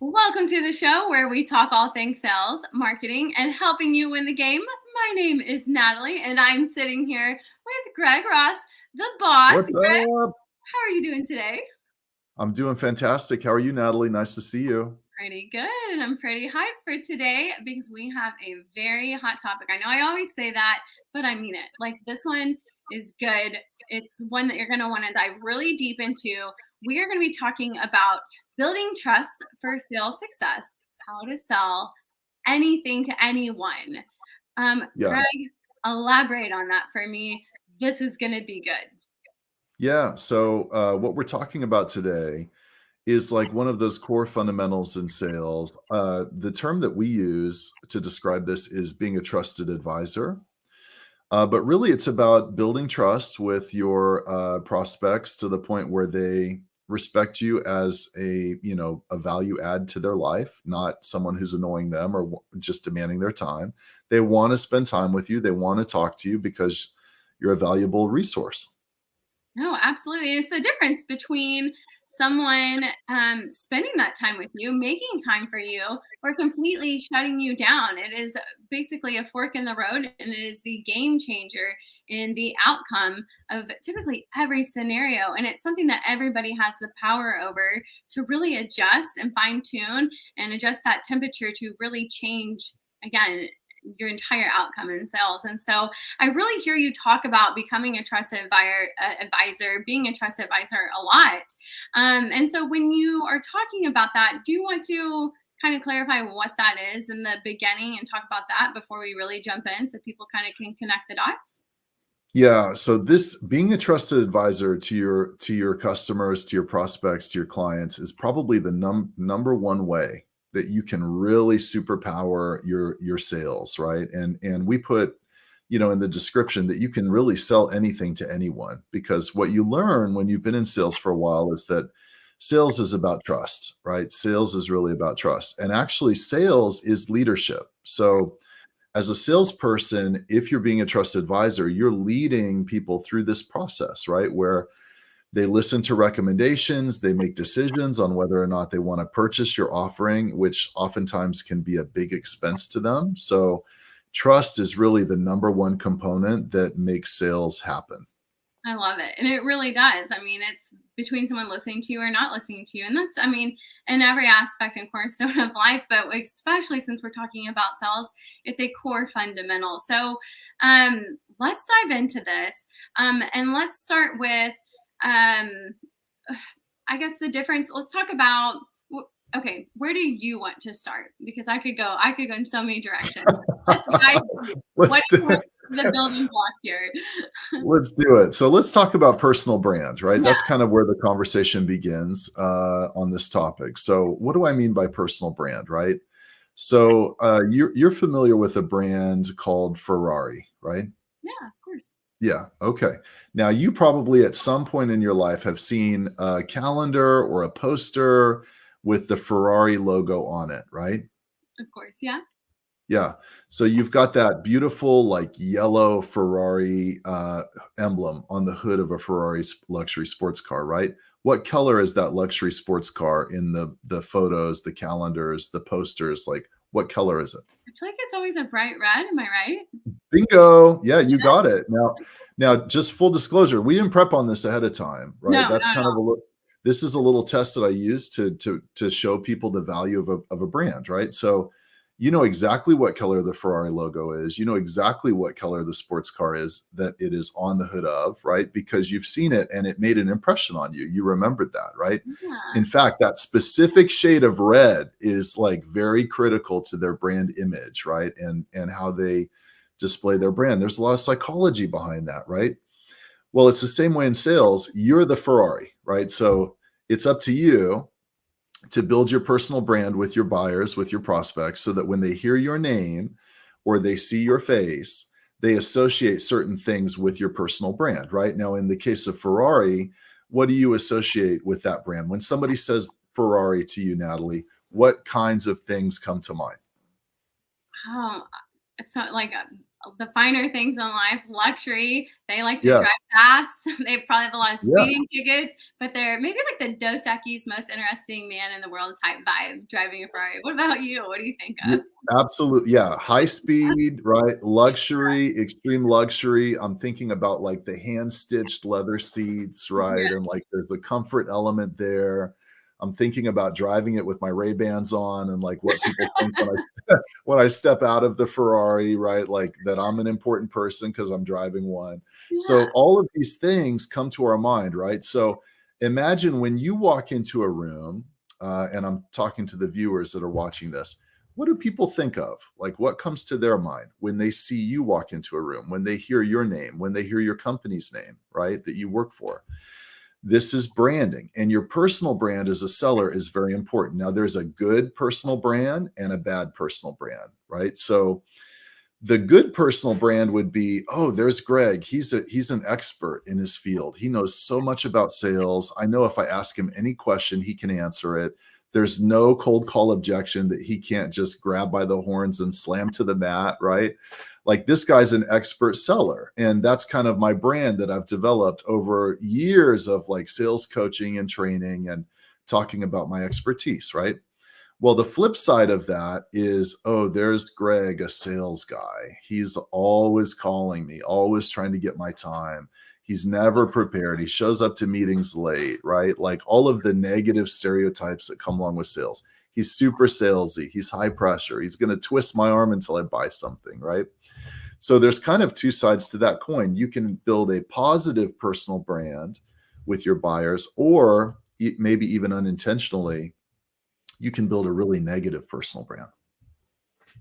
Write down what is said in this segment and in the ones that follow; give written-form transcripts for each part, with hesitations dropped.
Welcome to the show where we talk all things sales, marketing, and helping you win the game. My name is Natalie, and I'm sitting here with Greg Ross, the boss. What's Greg, up? how are you doing today? I'm doing fantastic. How are you, Natalie? Nice to see you. Pretty good. And I'm pretty hyped for today because we have a very hot topic. I know I always say that, but I mean it. Like this one is good. It's one that you're going to want to dive really deep into. We are going to be talking about building trust for sales success, how to sell anything to anyone. Yeah. Greg, elaborate on that for me. This is going to be good. Yeah. So, what we're talking about today is like one of those core fundamentals in sales. The term that we use to describe this is being a trusted advisor. But really, it's about building trust with your prospects to the point where they respect you as a value add to their life, not someone who's annoying them or just demanding their time. They want to spend time with you. They want to talk to you because you're a valuable resource. No, absolutely. It's the difference between someone spending that time with you, making time for you, or completely shutting you down. It is basically a fork in the road, and it is the game changer in the outcome of typically every scenario. And it's something that everybody has the power over to really adjust and fine tune and adjust that temperature to really change again your entire outcome in sales. And so I really hear you talk about becoming a trusted advisor, being a trusted advisor a lot. And so when you are talking about that, do you want to kind of clarify what that is in the beginning and talk about that before we really jump in so people kind of can connect the dots? Yeah, so this being a trusted advisor to your customers, to your prospects, to your clients is probably the number one way that you can really superpower your sales, right? And we put, in the description that you can really sell anything to anyone because what you learn when you've been in sales for a while is that sales is about trust, right? Sales is really about trust. And actually sales is leadership. So as a salesperson, if you're being a trusted advisor, you're leading people through this process, right? Where they listen to recommendations, they make decisions on whether or not they want to purchase your offering, which oftentimes can be a big expense to them. So, trust is really the number one component that makes sales happen. I love it. And it really does. I mean, it's between someone listening to you or not listening to you. And that's, I mean, in every aspect and cornerstone of life, but especially since we're talking about sales, it's a core fundamental. So let's dive into this. And let's start with, um, I guess the difference. Let's talk about, okay, where do you want to start? Because I could go in so many directions. Let's dive. What Let's do are it. the building blocks here? Let's do it. So let's talk about personal brand, right? Yeah. That's kind of where the conversation begins on this topic. So, what do I mean by personal brand, right? So, you're familiar with a brand called Ferrari, right? Yeah, of course. Yeah. Okay. Now, you probably at some point in your life have seen a calendar or a poster with the Ferrari logo on it, right? Of course, yeah. Yeah. So you've got that beautiful, like yellow Ferrari emblem on the hood of a Ferrari luxury sports car, right? What color is that luxury sports car in the photos, the calendars, the posters? Like, what color is it? I feel like it's always a bright red, am I right? Bingo. Yeah, you Yeah. got it. Now, just full disclosure, we didn't prep on this ahead of time, No, right? That's not at kind of all. this is a little test that I use to show people the value of a brand, right? So you know exactly what color the Ferrari logo is. You know exactly what color the sports car is that it is on the hood of, right? Because you've seen it and it made an impression on you. You remembered that, right? Yeah. In fact, that specific shade of red is like very critical to their brand image, right? And how they display their brand. There's a lot of psychology behind that, right? Well, it's the same way in sales. You're the Ferrari, right? So it's up to you to build your personal brand with your buyers, with your prospects, so that when they hear your name or they see your face, they associate certain things with your personal brand, right? Now, in the case of Ferrari, what do you associate with that brand? When somebody says Ferrari to you, Natalie, what kinds of things come to mind? Oh, it's not like the finer things in life, luxury. They like to Yeah. drive fast. They probably have a lot of Yeah. speeding tickets, but they're maybe like the Dos Equis most interesting man in the world type vibe driving a Ferrari. What about you? What do you think Yeah, of? absolutely. Yeah. High speed, right? Luxury, extreme luxury. I'm thinking about like the hand stitched leather seats, right? Yeah. And like there's a comfort element there. I'm thinking about driving it with my Ray-Bans on and like what people think when when I step out of the Ferrari, right? Like that I'm an important person because I'm driving one. Yeah. So all of these things come to our mind, right? So imagine when you walk into a room, and I'm talking to the viewers that are watching this, what do people think of? Like what comes to their mind when they see you walk into a room, when they hear your name, when they hear your company's name, right? That you work for. This is branding, and your personal brand as a seller is very important. Now, there's a good personal brand and a bad personal brand, right? So the good personal brand would be, oh, there's Greg. He's an expert in his field. He knows so much about sales. I know if I ask him any question, he can answer it. There's no cold call objection that he can't just grab by the horns and slam to the mat, right? Like this guy's an expert seller. And that's kind of my brand that I've developed over years of like sales coaching and training and talking about my expertise, right? Well, the flip side of that is, oh, there's Greg, a sales guy. He's always calling me, always trying to get my time. He's never prepared. He shows up to meetings late, right? Like all of the negative stereotypes that come along with sales. He's super salesy. He's high pressure. He's going to twist my arm until I buy something, right? So there's kind of two sides to that coin. You can build a positive personal brand with your buyers, or maybe even unintentionally, you can build a really negative personal brand.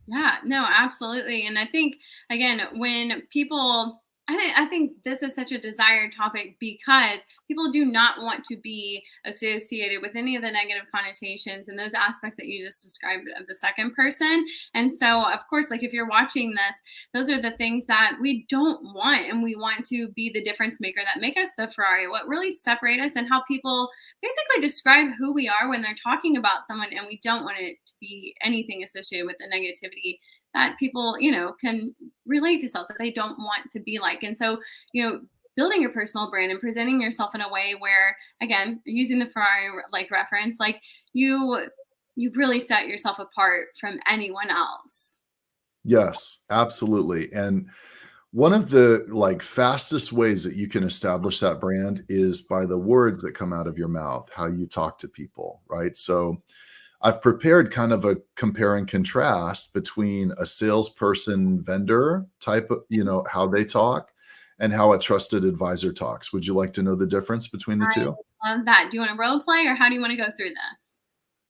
Yeah, no, absolutely. And I think again, when people I think this is such a desired topic because people do not want to be associated with any of the negative connotations and those aspects that you just described of the second person. And so, of course, like if you're watching this, those are the things that we don't want. And we want to be the difference maker that make us the Ferrari, what really separate us and how people basically describe who we are when they're talking about someone. And we don't want it to be anything associated with the negativity that people, can relate to self that they don't want to be like. And so, building your personal brand and presenting yourself in a way where, again, using the Ferrari like reference, like you really set yourself apart from anyone else. Yes, absolutely. And one of the like fastest ways that you can establish that brand is by the words that come out of your mouth, how you talk to people, right? So I've prepared kind of a compare and contrast between a salesperson vendor type of, how they talk and how a trusted advisor talks. Would you like to know the difference between the two? I love that. Do you want to role play or how do you want to go through this?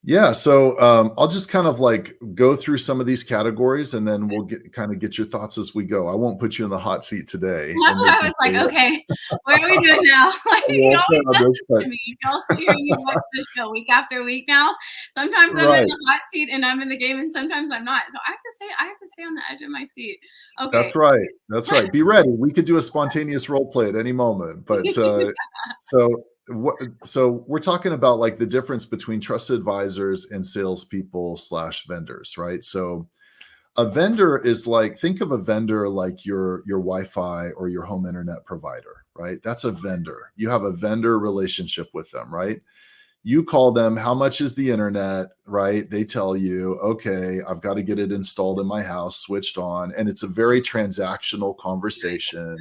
Yeah, so I'll just kind of like go through some of these categories and then we'll get your thoughts as we go. I won't put you in the hot seat today That's and what make I you was like, feel okay, what are we doing now? Like, he well always on does this, this but to me. Y'all sit here and you watch this show week after week now. Sometimes I'm in right. the hot seat and I'm in the game, and sometimes I'm not. So I have to stay on the edge of my seat. Okay. That's right. That's right. Be ready. We could do a spontaneous role play at any moment. But so what? So we're talking about like the difference between trusted advisors and salespeople slash vendors, right? So a vendor is like, think of a vendor like your Wi-Fi or your home internet provider, right? That's a vendor. You have a vendor relationship with them, right? You call them, how much is the internet, right? They tell you, okay, I've got to get it installed in my house, switched on, and it's a very transactional conversation.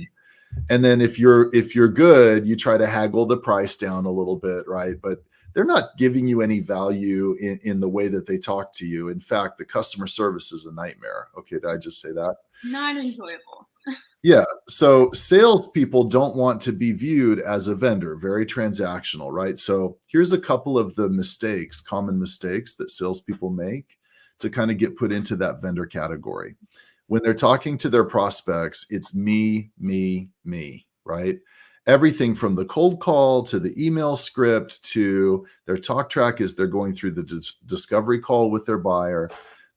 And then if you're good, you try to haggle the price down a little bit, right? But they're not giving you any value in the way that they talk to you. In fact, the customer service is a nightmare. Okay, did I just say that? Not enjoyable. Yeah. So salespeople don't want to be viewed as a vendor, very transactional, right? So here's a couple of the mistakes, common mistakes that salespeople make to kind of get put into that vendor category. When they're talking to their prospects, it's me, me, me, right? Everything from the cold call to the email script to their talk track as they're going through the discovery call with their buyer.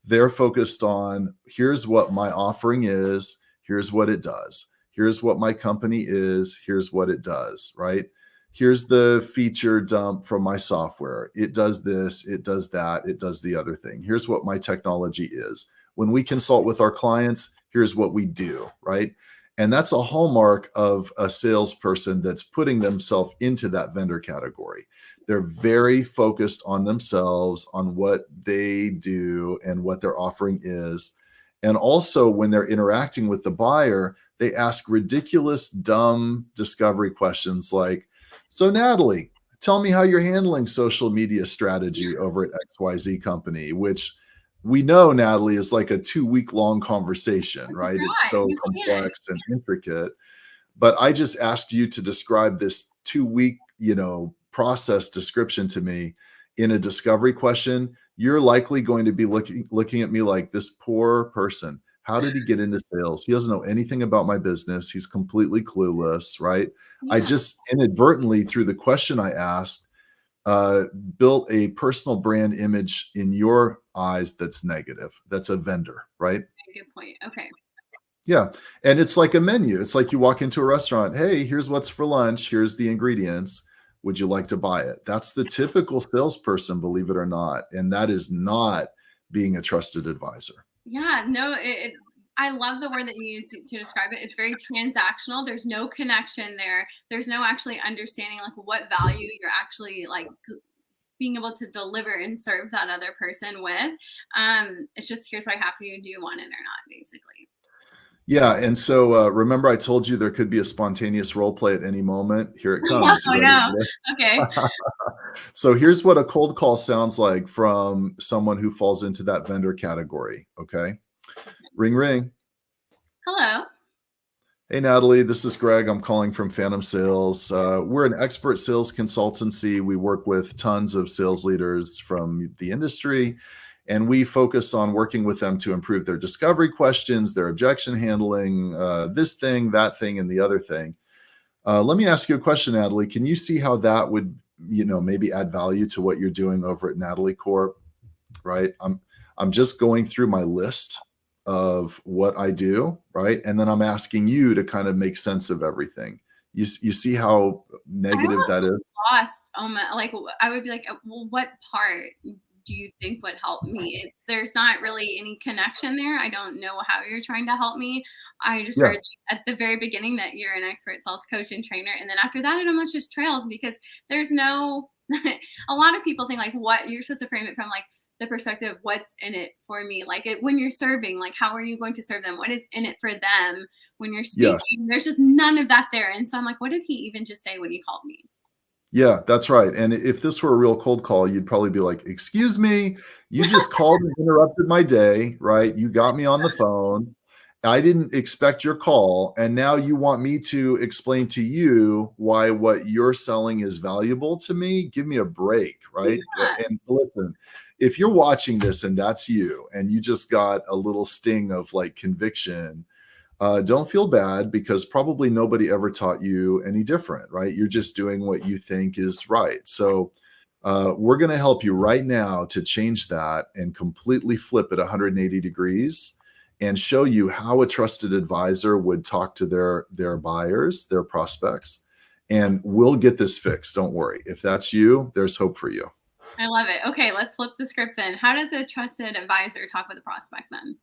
They're focused on here's what my offering is. Here's what it does. Here's what my company is. Here's what it does, right? Here's the feature dump from my software. It does this, it does that, it does the other thing. Here's what my technology is. When we consult with our clients, Here's what we do, right? And that's a hallmark of a salesperson that's putting themselves into that vendor category. They're very focused on themselves, on what they do and what their offering is. And also, when they're interacting with the buyer, they ask ridiculous, dumb discovery questions like, so, Natalie, tell me how you're handling social media strategy over at XYZ company, which we know, Natalie, is like a 2-week long conversation, right? It's Right. so You can't. complex and intricate. But I just asked you to describe this 2-week, process description to me in a discovery question. You're likely going to be looking at me like, this poor person. How did he get into sales? He doesn't know anything about my business. He's completely clueless, right? I Yeah. just inadvertently, through the question I asked, uh, built a personal brand image in your eyes that's negative. That's a vendor, right? Good point. Okay. Yeah. And it's like a menu. It's like you walk into a restaurant. Hey, here's what's for lunch. Here's the ingredients. Would you like to buy it? That's the typical salesperson, believe it or not. And that is not being a trusted advisor. Yeah, no, I love the word that you use to describe it. It's very transactional. There's no connection there. There's no actually understanding like what value you're actually like being able to deliver and serve that other person with. It's just here's what I have for you. Do you want it or not? Basically. Yeah. And so remember, I told you there could be a spontaneous role play at any moment. Here it comes. You Oh ready? no. Okay. So here's what a cold call sounds like from someone who falls into that vendor category. Okay. Ring, ring. Hello. Hey, Natalie, this is Greg. I'm calling from Phantom Sales. We're an expert sales consultancy. We work with tons of sales leaders from the industry, and we focus on working with them to improve their discovery questions, their objection handling, this thing, that thing, and the other thing. Let me ask you a question, Natalie. Can you see how that would, maybe add value to what you're doing over at Natalie Corp? Right? I'm just going through my list of what I do, right? And then I'm asking you to kind of make sense of everything. You see how I negative almost that is? lost. Like I would be like, well, what part do you think would help me? There's not really any connection there. I don't know how you're trying to help me. I just Yeah. heard at the very beginning that you're an expert sales coach and trainer, and then after that, it almost just trails because there's no. A lot of people think like what you're supposed to frame it from like the perspective of what's in it for me like when you're serving like how are you going to serve them, what is in it for them when you're Yes. speaking, there's just none of that there, and so I'm like, what did he even just say when he called me? Yeah, that's right. And if this were a real cold call, you'd probably be like, "Excuse me, you just called and interrupted my day, right? You got me on the phone. I didn't expect your call, and now you want me to explain to you why what you're selling is valuable to me? Give me a break, right?" Yeah. And listen, if you're watching this and that's you, and you just got a little sting of like conviction, don't feel bad because probably nobody ever taught you any different, right? You're just doing what you think is right. So, we're going to help you right now to change that and completely flip it 180 degrees and show you how a trusted advisor would talk to their buyers, their prospects, and we'll get this fixed. Don't worry. If that's you, there's hope for you. I love it. Okay, let's flip the script then. How does a trusted advisor talk with a prospect then?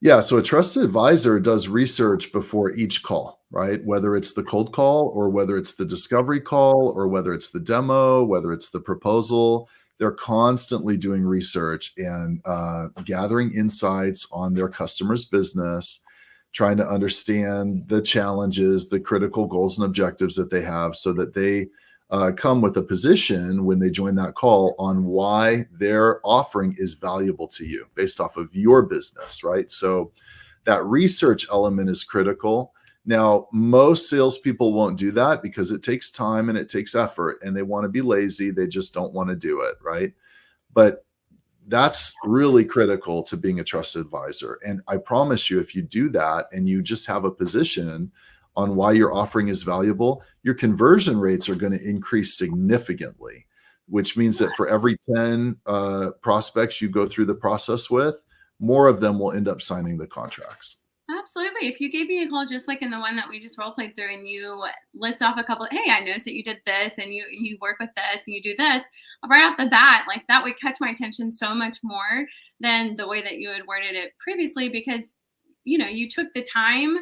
Yeah, so a trusted advisor does research before each call, right? Whether it's the cold call or whether it's the discovery call or whether it's the demo, whether it's the proposal, they're constantly doing research and gathering insights on their customer's business, trying to understand the challenges, the critical goals and objectives that they have so that they come with a position when they join that call on why their offering is valuable to you based off of your business, right? So that research element is critical. Now, most salespeople won't do that because it takes time and it takes effort and they want to be lazy. They just don't want to do it, right? But that's really critical to being a trusted advisor. And I promise you, if you do that and you just have a position on why your offering is valuable, your conversion rates are going to increase significantly, which means that for every 10 prospects you go through the process with, more of them will end up signing the contracts. Absolutely. If you gave me a call just like in the one that we just role played through and you list off a couple, hey, I noticed that you did this and you work with this and you do this, right off the bat, like that would catch my attention so much more than the way that you had worded it previously because you took the time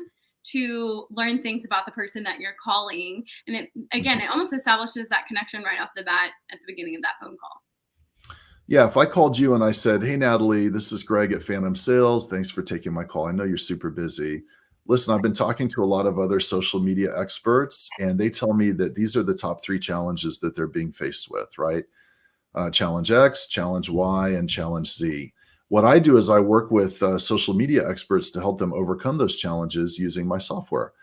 to learn things about the person that you're calling. And it almost establishes that connection right off the bat at the beginning of that phone call. Yeah, if I called you and I said, "Hey, Natalie, this is Greg at Phantom Sales. Thanks for taking my call. I know you're super busy. Listen, I've been talking to a lot of other social media experts, and they tell me that these are the top three challenges that they're being faced with, right? Challenge X, Challenge Y, and Challenge Z. What I do is I work with social media experts to help them overcome those challenges using my software.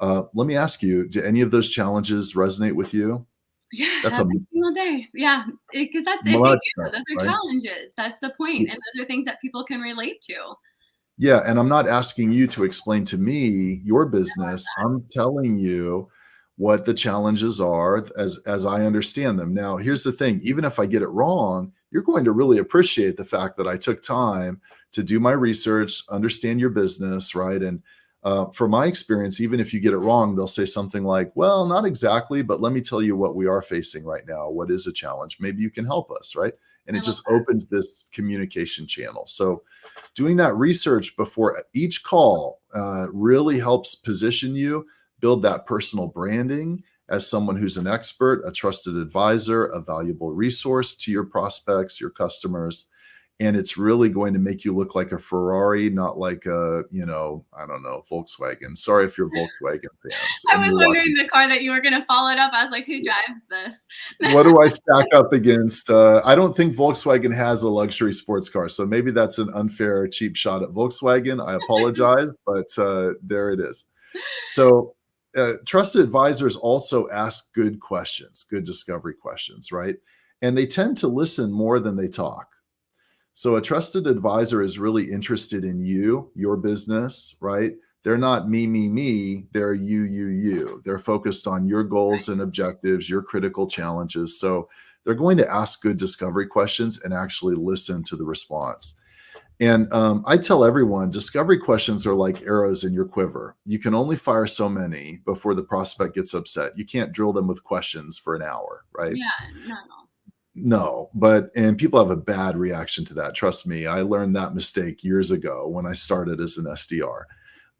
Let me ask you, do any of those challenges resonate with you? Yeah, That's a every single day. Yeah, because that's it. They much, do. Those are right? challenges. That's the point, and those are things that people can relate to. Yeah, and I'm not asking you to explain to me your business. I'm telling you what the challenges are as I understand them. Now, here's the thing, even if I get it wrong, you're going to really appreciate the fact that I took time to do my research, understand your business, right? And from my experience, even if you get it wrong, they'll say something like, "Well, not exactly, but let me tell you what we are facing right now. What is a challenge? Maybe you can help us," right? And I it love just that. opens this communication channel. So doing that research before each call really helps position you, build that personal branding as someone who's an expert, a trusted advisor, a valuable resource to your prospects, your customers. And it's really going to make you look like a Ferrari, not like a, I don't know, Volkswagen. Sorry if you're Volkswagen fans I and was you're watching. wondering the car that you were gonna follow it up. I was like, "Who drives this?" What do I stack up against? I don't think Volkswagen has a luxury sports car, so maybe that's an unfair, cheap shot at Volkswagen. I apologize, but there it is. So, trusted advisors also ask good questions, good discovery questions, right? And they tend to listen more than they talk. So a trusted advisor is really interested in you, your business, right? They're not me, me, me. They're you, you, you. They're focused on your goals and objectives, your critical challenges. So they're going to ask good discovery questions and actually listen to the response. And I tell everyone discovery questions are like arrows in your quiver. You can only fire so many before the prospect gets upset. You can't drill them with questions for an hour, right? Yeah, no. No, and people have a bad reaction to that. Trust me, I learned that mistake years ago when I started as an SDR.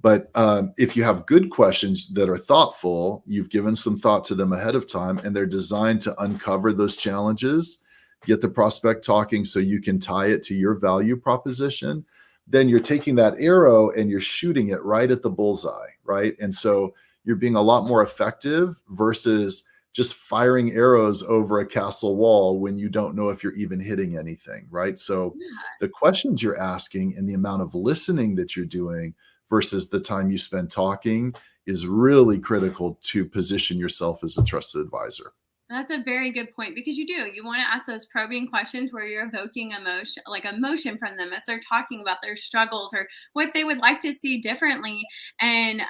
But if you have good questions that are thoughtful, you've given some thought to them ahead of time, and they're designed to uncover those challenges, get the prospect talking so you can tie it to your value proposition, then you're taking that arrow and you're shooting it right at the bullseye, right? And so you're being a lot more effective versus just firing arrows over a castle wall when you don't know if you're even hitting anything, right? So Yeah. the questions you're asking and the amount of listening that you're doing versus the time you spend talking is really critical to position yourself as a trusted advisor. That's a very good point because you do. You want to ask those probing questions where you're evoking emotion, like emotion from them as they're talking about their struggles or what they would like to see differently. And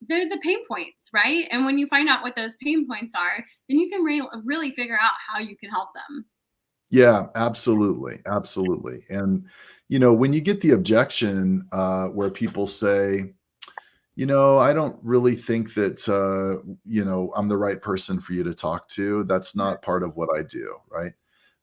they're the pain points, right? And when you find out what those pain points are, then you can really figure out how you can help them. Yeah, absolutely, absolutely. And when you get the objection where people say, I don't really think that, I'm the right person for you to talk to. That's not part of what I do, right?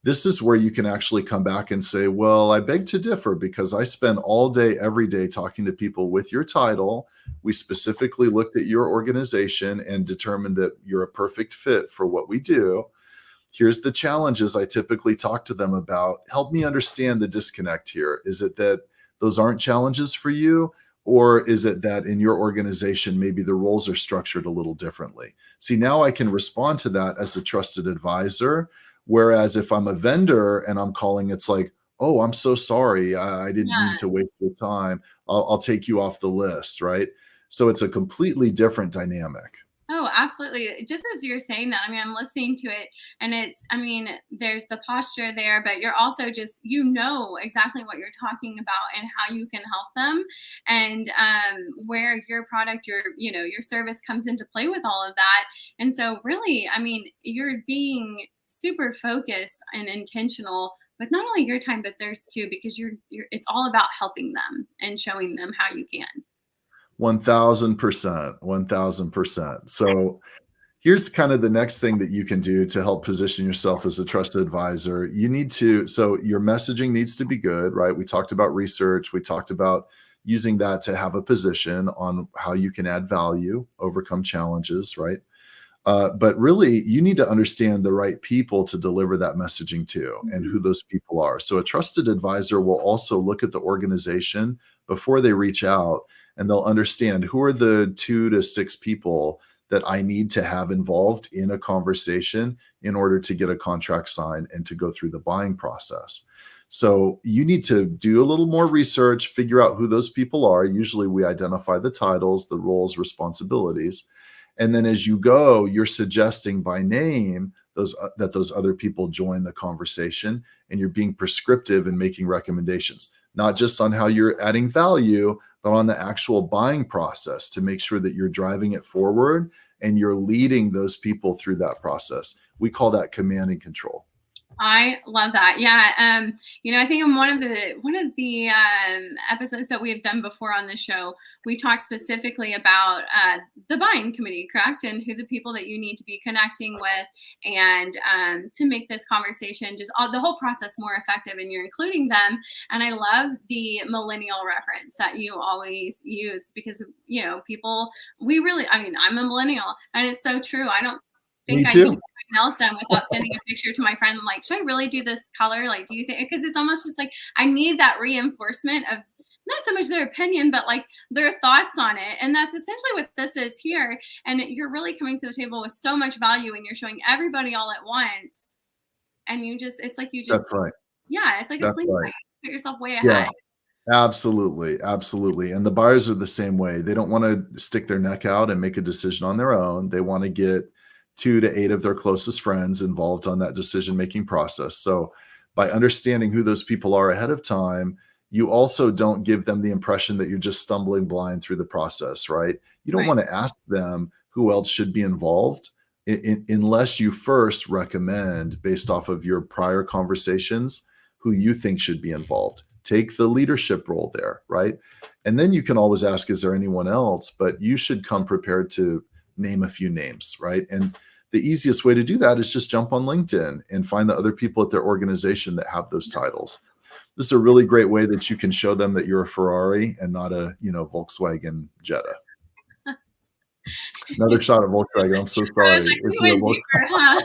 This is where you can actually come back and say, well, I beg to differ because I spend all day, every day talking to people with your title. We specifically looked at your organization and determined that you're a perfect fit for what we do. Here's the challenges I typically talk to them about. Help me understand the disconnect here. Is it that those aren't challenges for you? Or is it that in your organization, maybe the roles are structured a little differently? See, now I can respond to that as a trusted advisor. Whereas if I'm a vendor and I'm calling, it's like, oh, I'm so sorry. I didn't mean Yeah. to waste your time. I'll take you off the list, right? So it's a completely different dynamic. Oh, absolutely. Just as you're saying that, I mean, I'm listening to it and there's the posture there, but you're also just, exactly what you're talking about and how you can help them and where your product, your service comes into play with all of that. And so really, I mean, you're being super focused and intentional with not only your time, but theirs too, because it's all about helping them and showing them how you can. 1000%, 1000%. So here's kind of the next thing that you can do to help position yourself as a trusted advisor. So your messaging needs to be good, right? We talked about research. We talked about using that to have a position on how you can add value, overcome challenges, right? But really, you need to understand the right people to deliver that messaging to and Mhm. who those people are. So, a trusted advisor will also look at the organization before they reach out, and they'll understand who are the 2 to 6 people that I need to have involved in a conversation in order to get a contract signed and to go through the buying process. So, you need to do a little more research, figure out who those people are. Usually, we identify the titles, the roles, responsibilities, and then as you go, you're suggesting by name those that those other people join the conversation, and you're being prescriptive and making recommendations, not just on how you're adding value, but on the actual buying process to make sure that you're driving it forward and you're leading those people through that process. We call that command and control. I love that. Yeah. I think in one of the episodes that we have done before on the show, we talked specifically about the buying committee, correct, and who the people that you need to be connecting with, and to make this conversation just the whole process more effective. And you're including them. And I love the millennial reference that you always use because people. We really, I mean, I'm a millennial, and it's so true. I don't Me think I can too. nails done without sending a picture to my friend. I'm like, should I really do this color? Like, do you think? Because it's almost just like I need that reinforcement of not so much their opinion, but like their thoughts on it. And that's essentially what this is here. And you're really coming to the table with so much value and you're showing everybody all at once. And it's like That's right. yeah, it's like a That's slingshot. right. You put yourself way Yeah. ahead. Absolutely, absolutely, and the buyers are the same way. They don't wanna stick their neck out and make a decision on their own. They wanna get 2 to 8 of their closest friends involved on that decision-making process. So, by understanding who those people are ahead of time, you also don't give them the impression that you're just stumbling blind through the process, right? You don't Right. wanna ask them who else should be involved unless you first recommend, based off of your prior conversations, who you think should be involved. Take the leadership role there, right? And then you can always ask, is there anyone else? But you should come prepared to name a few names, right? And the easiest way to do that is just jump on LinkedIn and find the other people at their organization that have those titles. This is a really great way that you can show them that you're a Ferrari and not a, Volkswagen Jetta. Another shot at Volkswagen. I'm so I was sorry like, if we you're a went Volkswagen. deeper, huh?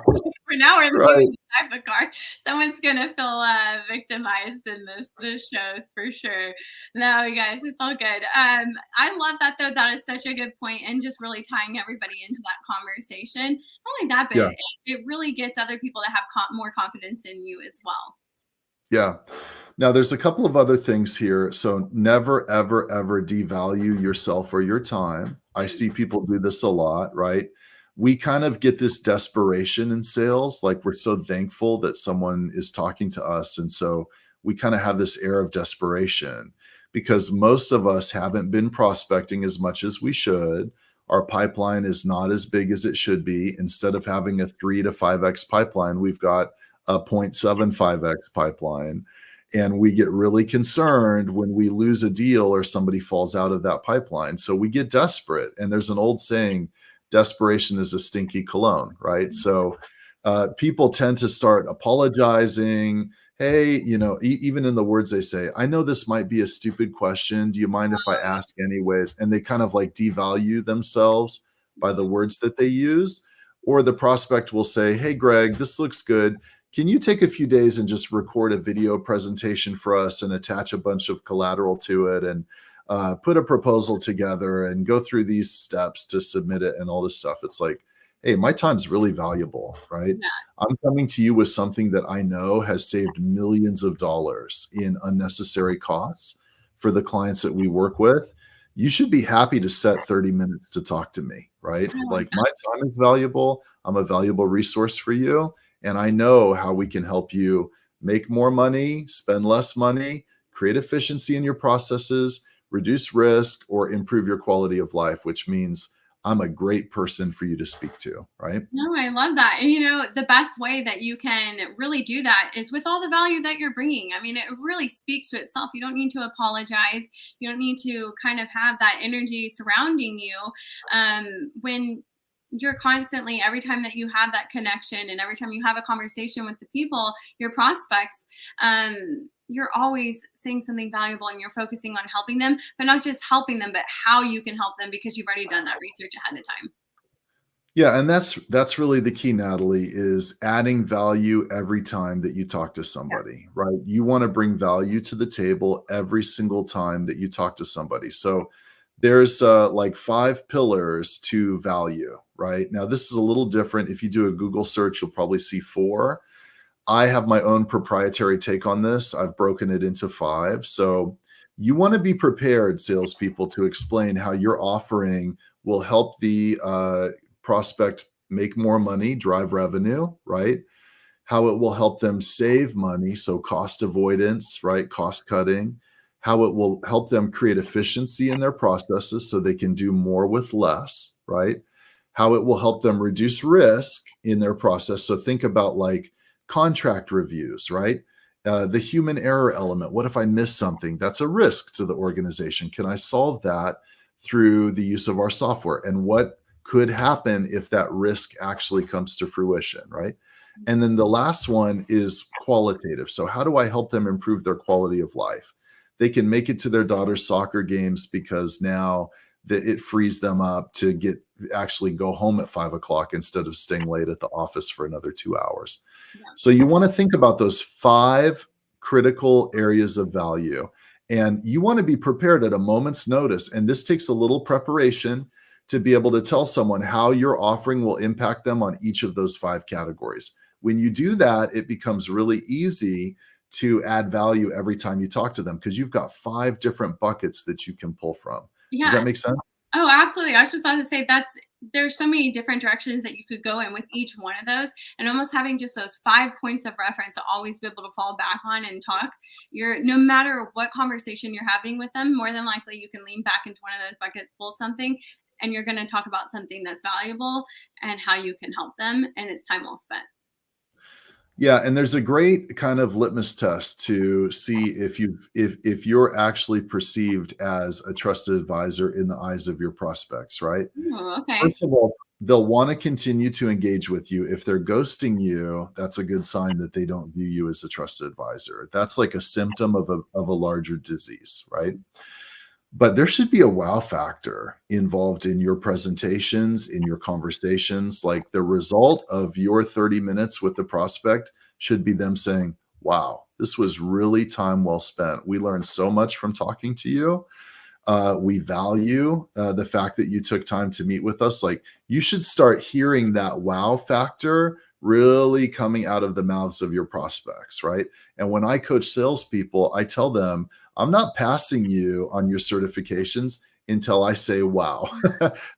For now, we're Right. leaving the type of car. Someone's gonna feel victimized in this show for sure. No, you guys, it's all good. I love that though. That is such a good point, and just really tying everybody into that conversation. Not only that, but Yeah. it really gets other people to have more confidence in you as well. Yeah. Now, there's a couple of other things here. So, never, ever, ever devalue yourself or your time. I Mm. see people do this a lot, right? We kind of get this desperation in sales. Like, we're so thankful that someone is talking to us. And so, we kind of have this air of desperation because most of us haven't been prospecting as much as we should. Our pipeline is not as big as it should be. Instead of having a 3 to 5x pipeline, we've got a 0.75x pipeline. And we get really concerned when we lose a deal or somebody falls out of that pipeline. So we get desperate. And there's an old saying, desperation is a stinky cologne, right? So people tend to start apologizing. Hey, even in the words they say, I know this might be a stupid question. Do you mind if I ask anyways? And they kind of like devalue themselves by the words that they use. Or the prospect will say, hey, Greg, this looks good. Can you take a few days and just record a video presentation for us and attach a bunch of collateral to it and put a proposal together and go through these steps to submit it and all this stuff? It's like, hey, my time's really valuable, right? Yeah. I'm coming to you with something that I know has saved millions of dollars in unnecessary costs for the clients that we work with. You should be happy to set 30 minutes to talk to me, right? I love Like, my time is valuable. I'm a valuable resource for you. And I know how we can help you make more money, spend less money, create efficiency in your processes, reduce risk, or improve your quality of life, which means I'm a great person for you to speak to, right? No, I love that. And the best way that you can really do that is with all the value that you're bringing. I mean, it really speaks to itself. You don't need to apologize. You don't need to kind of have that energy surrounding you when you're constantly, every time that you have that connection and every time you have a conversation with the people, your prospects, you're always saying something valuable and you're focusing on helping them, but not just helping them, but how you can help them because you've already done that research ahead of time. Yeah, and that's really the key, Natalie, is adding value every time that you talk to Yeah. somebody, right? You want to bring value to the table every single time that you talk to somebody. So there's like 5 pillars to value, right? Now this is a little different. If you do a Google search, you'll probably see 4. I have my own proprietary take on this. I've broken it into 5. So you want to be prepared, salespeople, to explain how your offering will help the prospect make more money, drive revenue, right? How it will help them save money, so cost avoidance, right? Cost cutting. How it will help them create efficiency in their processes so they can do more with less, right? How it will help them reduce risk in their process. So think about like contract reviews, right? The human error element. What if I miss something? That's a risk to the organization. Can I solve that through the use of our software? And what could happen if that risk actually comes to fruition, right? And then the last one is qualitative. So, how do I help them improve their quality of life? They can make it to their daughter's soccer games because now that it frees them up to get actually go home at 5 o'clock instead of staying late at the office for another 2 hours. Yeah. So, you want to think about those 5 critical areas of value. And you want to be prepared at a moment's notice. And this takes a little preparation to be able to tell someone how your offering will impact them on each of those 5 categories. When you do that, it becomes really easy to add value every time you talk to them because you've got 5 different buckets that you can pull from. Does Yeah. that make sense? Oh, absolutely. I was just about to say there's so many different directions that you could go in with each one of those, and almost having just those 5 points of reference to always be able to fall back on and talk. You're no matter what conversation you're having with them, more than likely you can lean back into one of those buckets, pull something, and you're going to talk about something that's valuable and how you can help them, and it's time well spent. Yeah, and there's a great kind of litmus test to see if you're actually perceived as a trusted advisor in the eyes of your prospects, right? Ooh, okay. First of all, they'll want to continue to engage with you. If they're ghosting you, that's a good sign that they don't view you as a trusted advisor. That's like a symptom of a larger disease, right? But there should be a wow factor involved in your presentations, in your conversations. Like the result of your 30 minutes with the prospect should be them saying, wow, this was really time well spent. We learned so much from talking to you. We value the fact that you took time to meet with us. Like you should start hearing that wow factor really coming out of the mouths of your prospects, right? And when I coach salespeople, I tell them, I'm not passing you on your certifications until I say wow.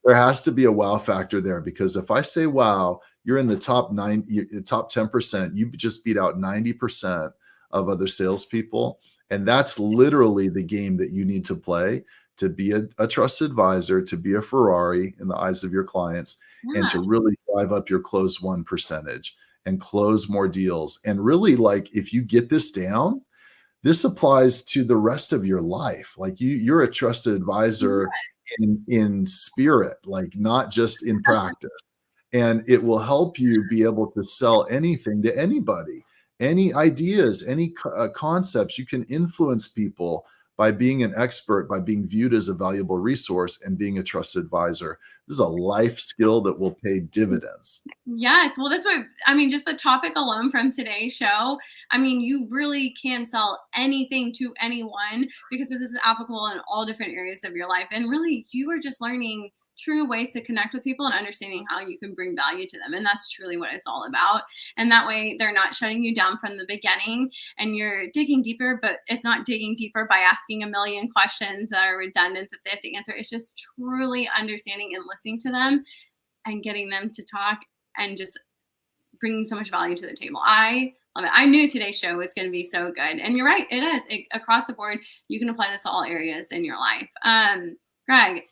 There has to be a wow factor there because if I say wow, you're in the top 10%. You just beat out 90% of other salespeople. And that's literally the game that you need to play to be a trusted advisor, to be a Ferrari in the eyes of your clients, and Yeah. to really drive up your close won percentage and close more deals. And really, like, if you get this down, this applies to the rest of your life. Like you're a trusted advisor in spirit, like not just in practice. And it will help you be able to sell anything to anybody, any ideas, any concepts. You can influence people by being an expert, by being viewed as a valuable resource and being a trusted advisor. This is a life skill that will pay dividends. Yes. Well, that's what I mean. Just the topic alone from today's show. I mean, you really can sell anything to anyone because this is applicable in all different areas of your life. And really, you are just learning true ways to connect with people and understanding how you can bring value to them. And that's truly what it's all about. And that way, they're not shutting you down from the beginning and you're digging deeper, but it's not digging deeper by asking a million questions that are redundant that they have to answer. It's just truly understanding and listening to them and getting them to talk and just bringing so much value to the table. I love it. I knew today's show was going to be so good. And you're right. It is across the board. You can apply this to all areas in your life. Greg,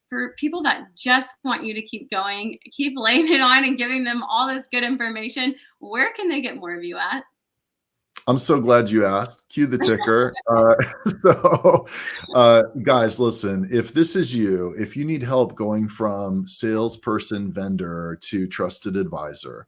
for people that just want you to keep going, keep laying it on and giving them all this good information, where can they get more of you at? I'm so glad you asked. Cue the ticker. Guys, listen, if this is you, if you need help going from salesperson vendor to trusted advisor,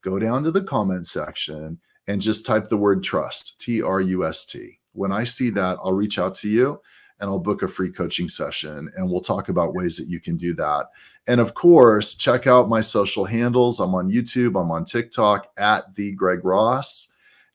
go down to the comment section and just type the word trust, TRUST. When I see that, I'll reach out to you and I'll book a free coaching session and we'll talk about ways that you can do that. And of course, check out my social handles. I'm on YouTube, I'm on TikTok at the Greg Ross.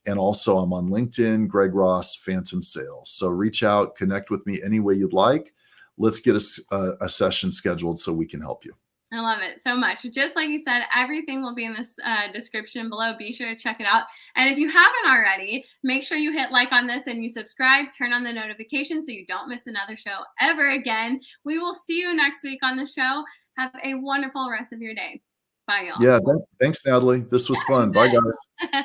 And also, I'm on LinkedIn, Greg Ross, Phantom Sales. So reach out, connect with me any way you'd like. Let's get a session scheduled so we can help you. I love it so much. Just like you said, everything will be in this description below. Be sure to check it out. And if you haven't already, make sure you hit like on this and you subscribe, turn on the notifications so you don't miss another show ever again. We will see you next week on the show. Have a wonderful rest of your day. Bye, y'all. Yeah, thanks, Natalie. This was fun. Bye, guys.